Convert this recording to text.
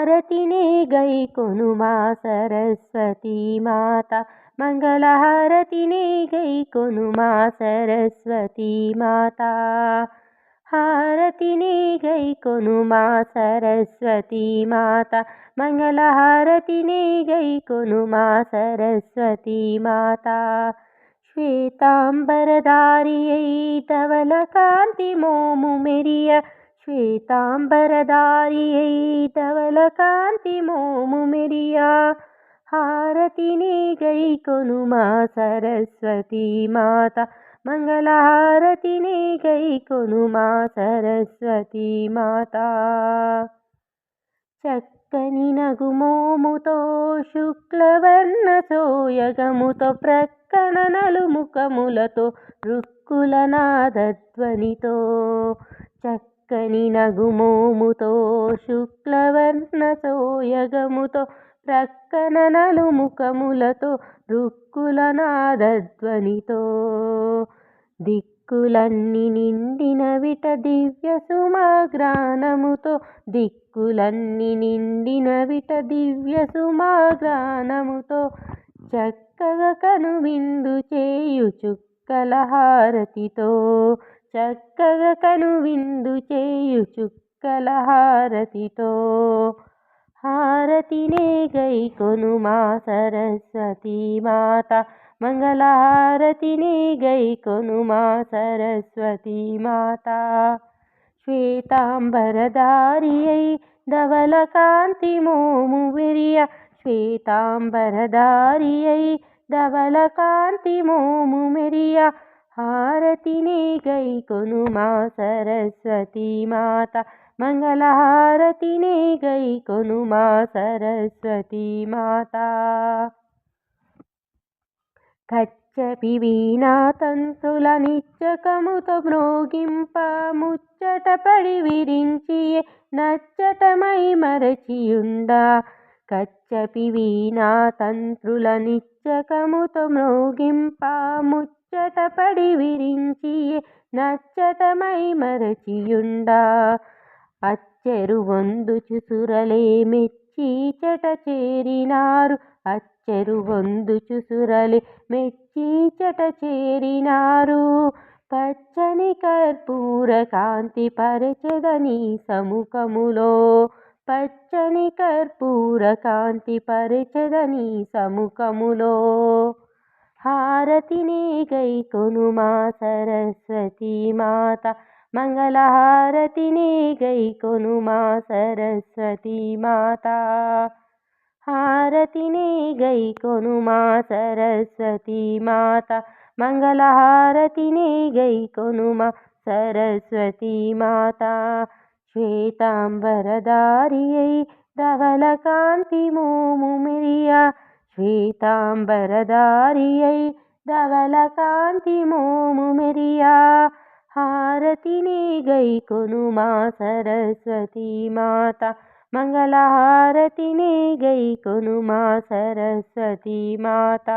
హారతినే గైకొనుమా సరస్వతీ మాత మంగళహారతినే గైకొనుమా సరస్వతీ మాత హారతినే గైకొనుమా సరస్వతీ మాత మంగళహారతినే గైకొనుమా సరస్వతీ మాత శ్వేతాంబరధారియై ధవళ కాంతి మోము మెరియ శ్వేతాంబరధారియై ధవళ కాంతి మోము మెరియ హారతినే గైకొనుమా సరస్వతీ మాత మంగళహారతినే గైకొనుమా సరస్వతీ మాత చక్కని నగుమోముతో శుక్లవర్ణ సోయగముతో ప్రక్కన నలుముఖములతో రుక్కుల నాదధ్వనితో చక్కని నగుమోముతో శుక్లవర్ణ సోయగముతో ప్రక్కన నలుముఖములతో రుక్కుల నాదధ్వనితో దిక్కులన్నీ నిండిన విట దివ్య సుమగ్రానముతో దిక్కులన్నీ నిండిన విట దివ్య సుమగ్రానముతో చక్కగా కనువిందు చేయు చుక్కల హారతితో చక్కగా కనువిందు చేయు చుక్కల హారతితో హారతినే గైకొనుమా సరస్వతీ మాత మంగళహారతినే గైకొనుమా సరస్వతీ మాత శ్వేతాంబరధారియై ధవళ కాంతి మోము మెరియ శ్వేతాంబరధారియై ధవళ కాంతి మోము మెరియ హారతినే గైకొనుమా సరస్వతీ మాత మంగళహారతినే గైకొనుమా సరస్వతీ మాత కచ్చపి వీణా తంతుల నిచ్చకముతో మ్రోగింప ముచ్చటపడి విరించి నచ్చటమై మరచియుండ కచ్చపి వీణా తంత్రుల నిచ్చకముతో మ్రోగింప ముచ్చటపడి విరించి నచ్చటమై మరచియుండ అచ్చెరు వందుచు సురలే మెచ్చి చెట చేరినారు అచ్చెరు వందుచు సురలే మెచ్చి చెట చేరినారు పచ్చని కర్పూర కాంతి పరచెదని సముఖములో పచ్చని కర్పూర కాంతి పరచెదని సముఖములో హారతినే గైకొనుమా సరస్వతీ మాత మంగళహారతినే గైకొనుమా సరస్వతీ మాత హారతినే గైకొనుమా సరస్వతీ మాత మంగళహారతినే గైకొనుమా సరస్వతీ మాత శ్వేతాంబరధారియై ధవళ కాంతి మోము మెరియ శ్వేతాంబరధారియై ధవళ కాంతి మోము మెరియ హారతినే గైకొనుమా సరస్వతీ మాత మంగళహారతినే గైకొనుమా సరస్వతీ మాత